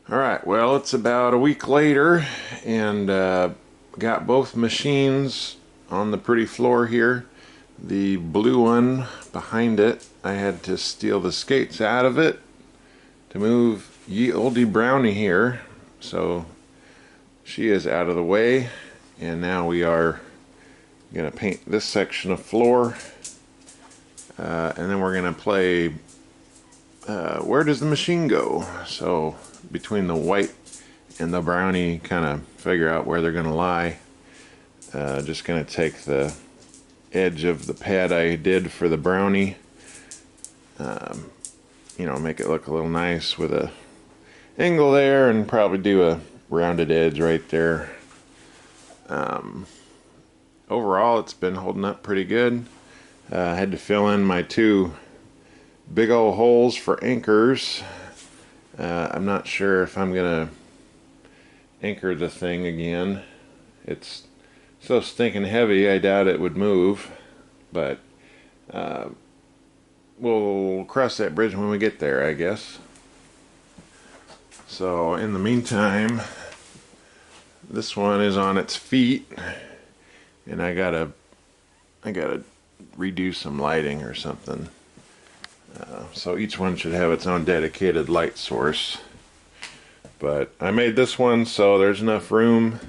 Alright, well, it's about a week later, and got both machines on the pretty floor here. The blue one behind it, I had to steal the skates out of it to move ye olde brownie here. So she is out of the way, and now we are going to paint this section of floor, and then we're going to play Where Does the Machine Go? So between the white and the brownie, kind of figure out where they're going to lie. Just going to take the edge of the pad I did for the brownie, make it look a little nice with a angle there, and probably do a rounded edge right there. Overall, it's been holding up pretty good. I had to fill in my two big old holes for anchors. I'm not sure if I'm gonna anchor the thing again. It's so stinking heavy, I doubt it would move, but we'll cross that bridge when we get there, I guess. So in the meantime, this one is on its feet, and I gotta redo some lighting or something. So each one should have its own dedicated light source. But I made this one so there's enough room.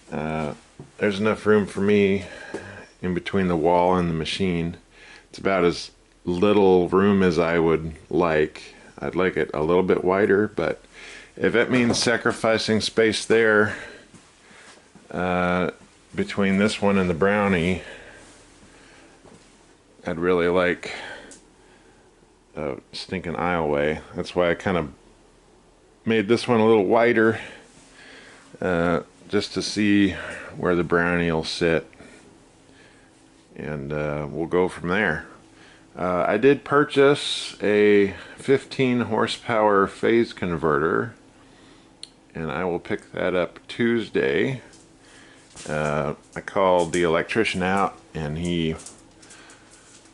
There's enough room for me in between the wall and the machine. It's about as little room as I would like. I'd like it a little bit wider, but if it means sacrificing space there between this one and the brownie, I'd really like a stinking aisleway. That's why I kind of made this one a little wider, just to see where the brownie will sit, and we'll go from there. I did purchase a 15 horsepower phase converter, and I will pick that up Tuesday. I called the electrician out, and he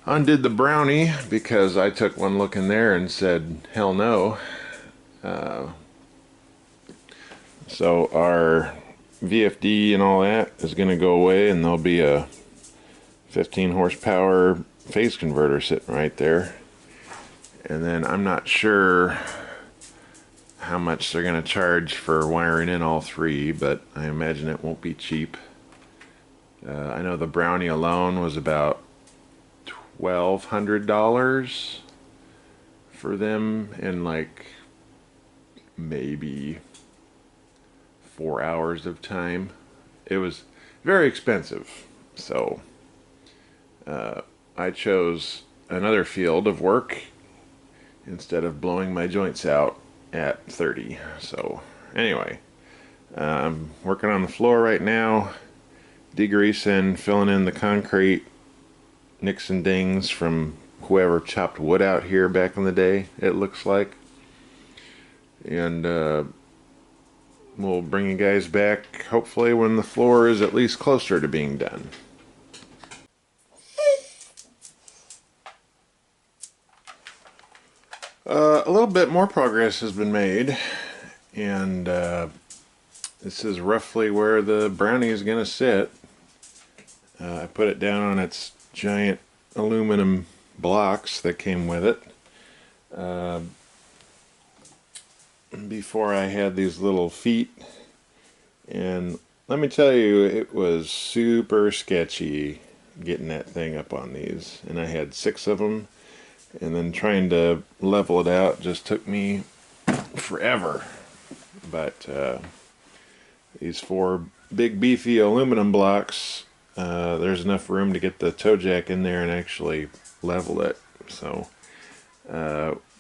undid the brownie because I took one look in there and said hell no. So our VFD and all that is going to go away, and there'll be a 15 horsepower phase converter sitting right there. And then I'm not sure how much they're going to charge for wiring in all three, but I imagine it won't be cheap. I know the brownie alone was about $1,200 for them in like maybe 4 hours of time. It was very expensive, so I chose another field of work instead of blowing my joints out at 30. So anyway, I'm working on the floor right now, degreasing, filling in the concrete nicks and dings from whoever chopped wood out here back in the day, it looks like. And we'll bring you guys back hopefully when the floor is at least closer to being done. A little bit more progress has been made, and this is roughly where the brownie is going to sit. I put it down on its giant aluminum blocks that came with it. Before I had these little feet, and let me tell you, it was super sketchy getting that thing up on these, and I had 6 of them, and then trying to level it out just took me forever. But these 4 big beefy aluminum blocks, there's enough room to get the toe jack in there and actually level it. So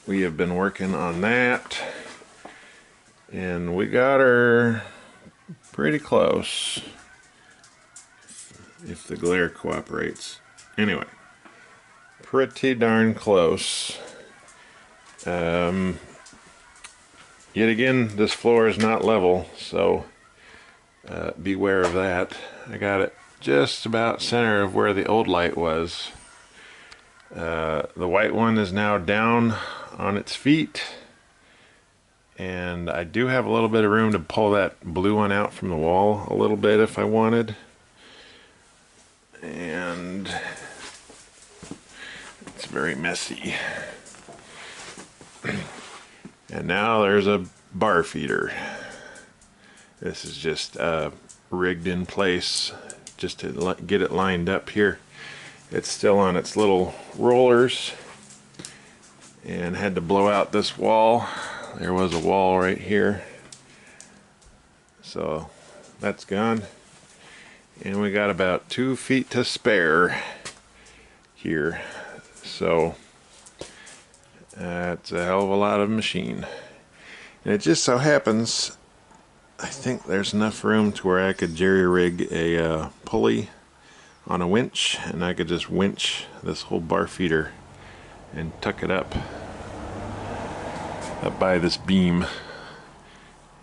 we have been working on that, and we got her pretty close, if the glare cooperates. Anyway, pretty darn close. Yet again, this floor is not level, so beware of that. I got it just about center of where the old light was. The white one is now down on its feet, And I do have a little bit of room to pull that blue one out from the wall a little bit if I wanted. And it's very messy. And now there's a bar feeder. This is just rigged in place just to get it lined up here. It's still on its little rollers and had to blow out this wall. There was a wall right here. So that's gone. And we got about 2 feet to spare here. So that's a hell of a lot of machine. And it just so happens, I think there's enough room to where I could jerry rig a pulley on a winch, and I could just winch this whole bar feeder and tuck it up by this beam,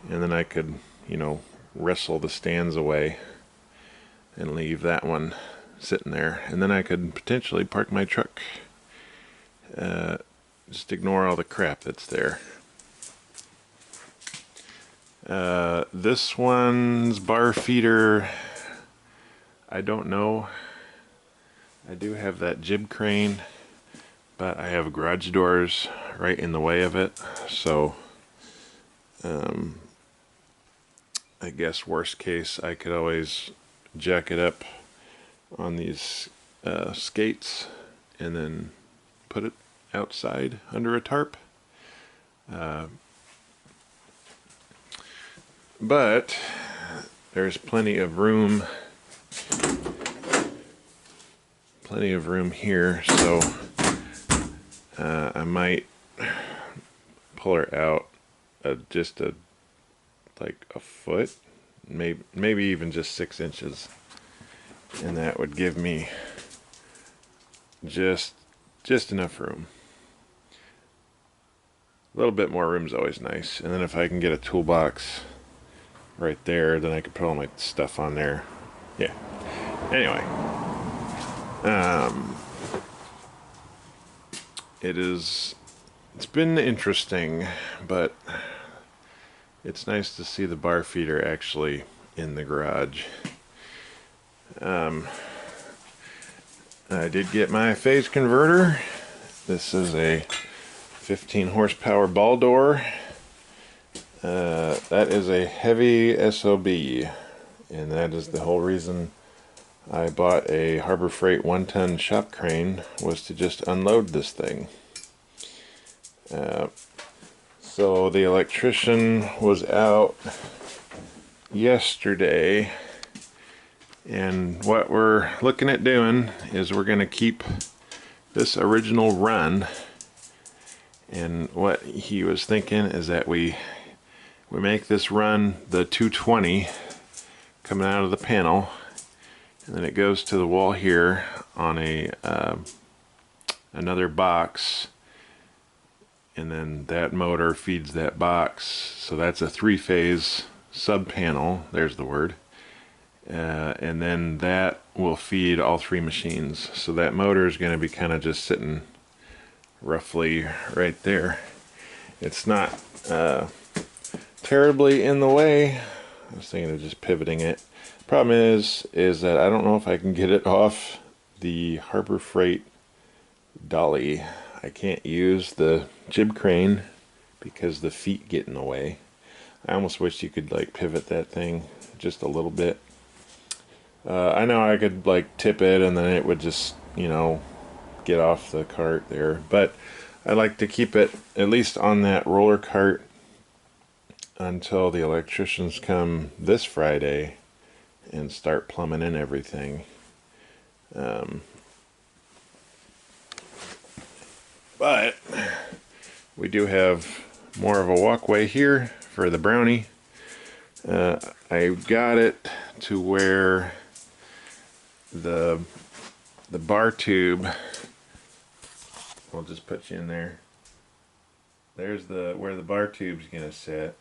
and then I could, you know, wrestle the stands away and leave that one sitting there, and then I could potentially park my truck. Just ignore all the crap that's there. This one's bar feeder, I don't know. I do have that jib crane, but I have garage doors right in the way of it, so I guess worst case I could always jack it up on these skates and then put it outside under a tarp. But there's plenty of room here, so I might pull her out just like a foot, maybe even just 6 inches, and that would give me just enough room. A little bit more room is always nice, and then if I can get a toolbox right there, then I could put all my stuff on there. Yeah. Anyway, it's been interesting, but it's nice to see the bar feeder actually in the garage. I did get my phase converter. This is a 15 horsepower ball door. That is a heavy SOB, and that is the whole reason I bought a Harbor Freight 1-ton shop crane, was to just unload this thing. So the electrician was out yesterday, and what we're looking at doing is we're going to keep this original run, and what he was thinking is that we make this run the 220 coming out of the panel, and then it goes to the wall here on a another box, and then that motor feeds that box. So that's a 3-phase sub panel, there's the word, and then that will feed all 3 machines. So that motor is going to be kind of just sitting roughly right there. It's not terribly in the way. I was thinking of just pivoting it. Problem is that I don't know if I can get it off the Harbor Freight dolly. I can't use the jib crane because the feet get in the way. I almost wish you could like pivot that thing just a little bit. I know I could like tip it and then it would just, you know, get off the cart there, but I like to keep it at least on that roller cart until the electricians come this Friday and start plumbing in everything. But we do have more of a walkway here for the Brownie. I got it to where the bar tube, I'll just put you in there. There's where the bar tube's gonna sit.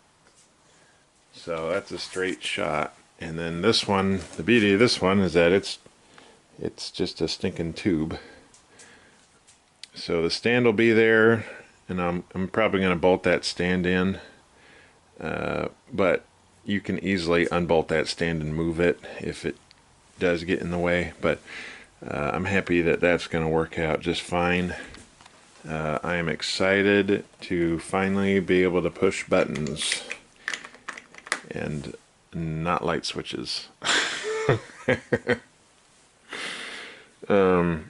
So that's a straight shot. And then this one, the beauty of this one is that it's just a stinking tube. So the stand will be there, and I'm probably going to bolt that stand in but you can easily unbolt that stand and move it if it does get in the way. But I'm happy that that's going to work out just fine. I am excited to finally be able to push buttons and not light switches. The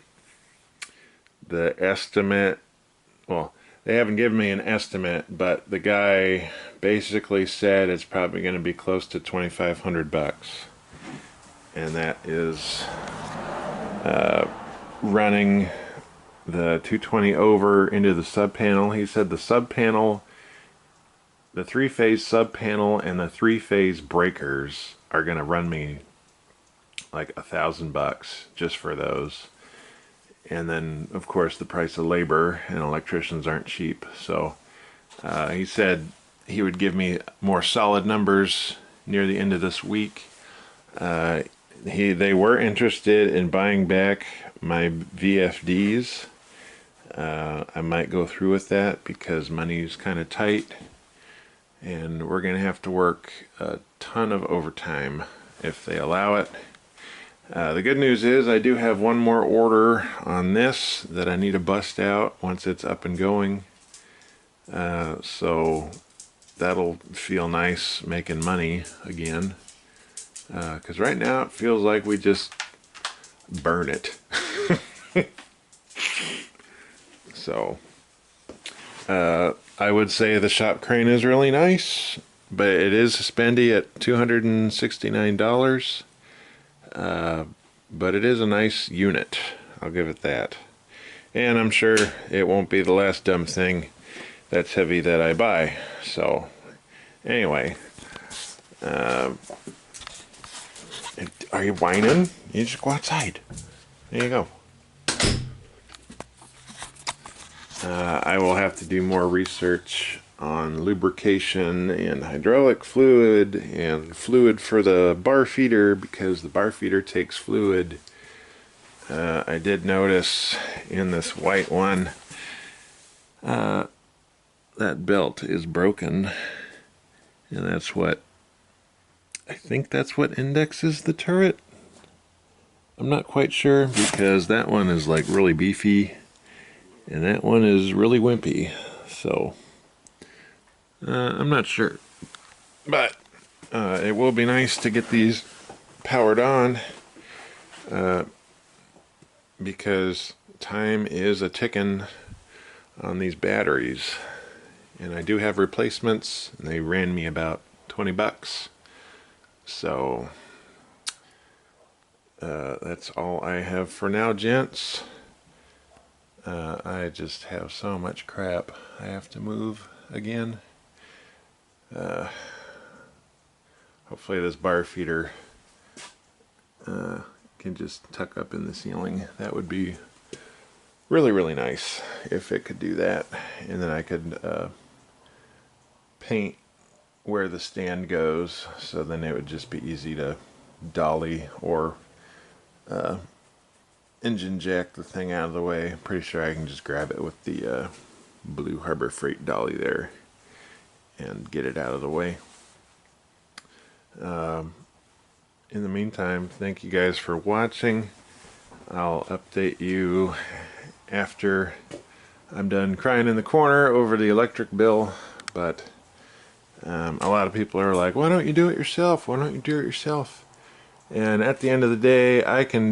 estimate, well, they haven't given me an estimate, but the guy basically said it's probably going to be close to $2,500, and that is running the 220 over into the sub panel. He said the sub panel, the 3-phase sub panel and the 3-phase breakers are going to run me like $1,000 just for those. And then, of course, the price of labor, and electricians aren't cheap. So he said he would give me more solid numbers near the end of this week. They were interested in buying back my VFDs. I might go through with that because money's kind of tight, and we're going to have to work a ton of overtime if they allow it. The good news is I do have one more order on this that I need to bust out once it's up and going. So that'll feel nice making money again. Because right now it feels like we just burn it. So I would say the shop crane is really nice, but it is spendy at $269. But it is a nice unit. I'll give it that. And I'm sure it won't be the last dumb thing that's heavy that I buy. So, anyway. Are you whining? You just go outside. There you go. I will have to do more research on lubrication and hydraulic fluid and fluid for the bar feeder, because the bar feeder takes fluid. I did notice in this white one that belt is broken, and that's what I think that's what indexes the turret. I'm not quite sure, because that one is like really beefy and that one is really wimpy, so I'm not sure, but it will be nice to get these powered on, because time is a ticking on these batteries, and I do have replacements, and they ran me about $20. So that's all I have for now, gents. I just have so much crap I have to move again. Hopefully this bar feeder can just tuck up in the ceiling. That would be really, really nice if it could do that. And then I could paint where the stand goes, so then it would just be easy to dolly or engine jack the thing out of the way. I'm pretty sure I can just grab it with the Blue Harbor Freight dolly there and get it out of the way. In the meantime, thank you guys for watching. I'll update you after I'm done crying in the corner over the electric bill, but a lot of people are like, why don't you do it yourself? Why don't you do it yourself? And at the end of the day, I can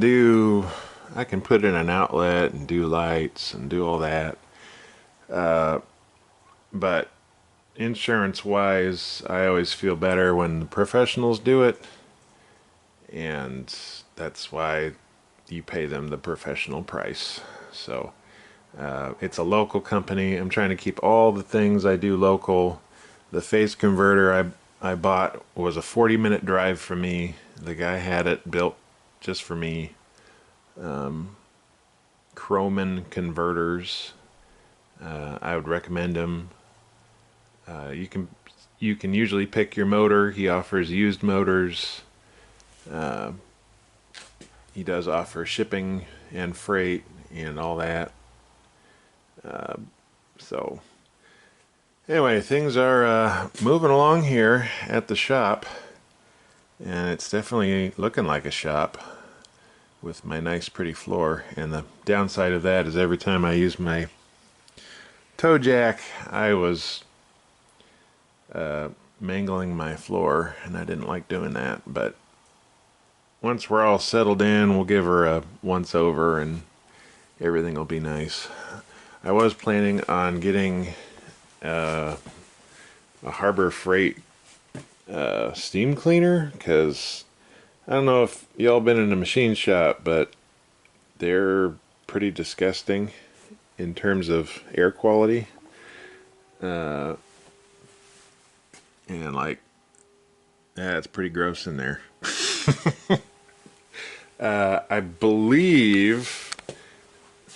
put in an outlet and do lights and do all that. But insurance wise, I always feel better when the professionals do it, and that's why you pay them the professional price. So it's a local company. I'm trying to keep all the things I do local. The phase converter I bought was a 40-minute drive from me. The guy had it built just for me. Kroman converters, I would recommend them. You can usually pick your motor. He offers used motors. He does offer shipping and freight and all that. So Anyway, things are moving along here at the shop, and it's definitely looking like a shop with my nice pretty floor. And the downside of that is every time I use my toe jack, I was mangling my floor, and I didn't like doing that. But once we're all settled in, we'll give her a once over and everything will be nice. I was planning on getting a Harbor Freight steam cleaner, because I don't know if y'all been in a machine shop, but they're pretty disgusting in terms of air quality. And like, yeah, it's pretty gross in there. I believe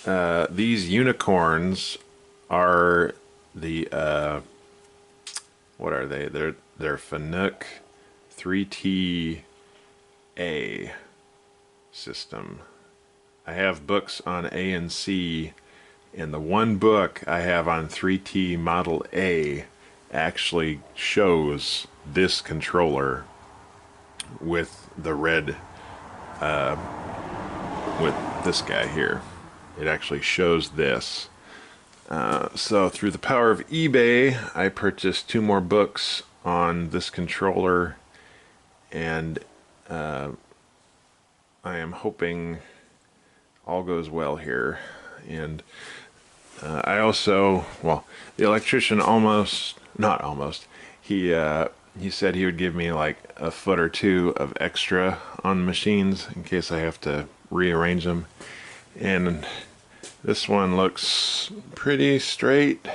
these unicorns are the what are they? They're Fanuc 3T A system. I have books on A and C, and the one book I have on 3T Model A actually shows this controller with the red, with this guy here. It actually shows this. So through the power of eBay, I purchased 2 more books on this controller, and I am hoping all goes well here. And I also, well, the electrician he said he would give me like a foot or two of extra on machines in case I have to rearrange them. And this one looks pretty straight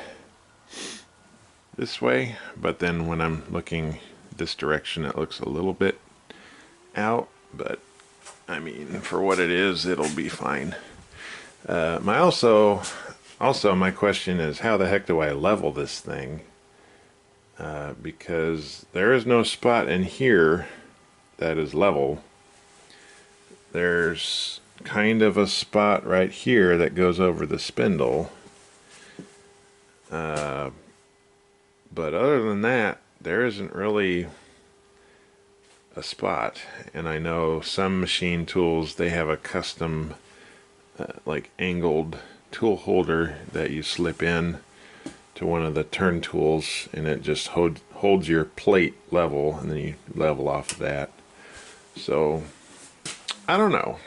this way, but then when I'm looking this direction, it looks a little bit out, but I mean, for what it is, it'll be fine. My question is, how the heck do I level this thing? Because there is no spot in here that is level. There's kind of a spot right here that goes over the spindle. But other than that, there isn't really a spot. And I know some machine tools, they have a custom like angled tool holder that you slip in to one of the turn tools, and it just holds your plate level, and then you level off of that. So I don't know.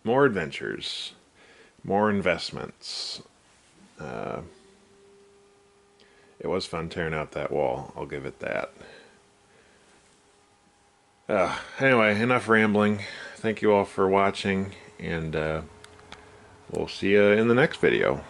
More adventures, more investments. It was fun tearing out that wall, I'll give it that. Anyway, enough rambling. Thank you all for watching, and we'll see you in the next video.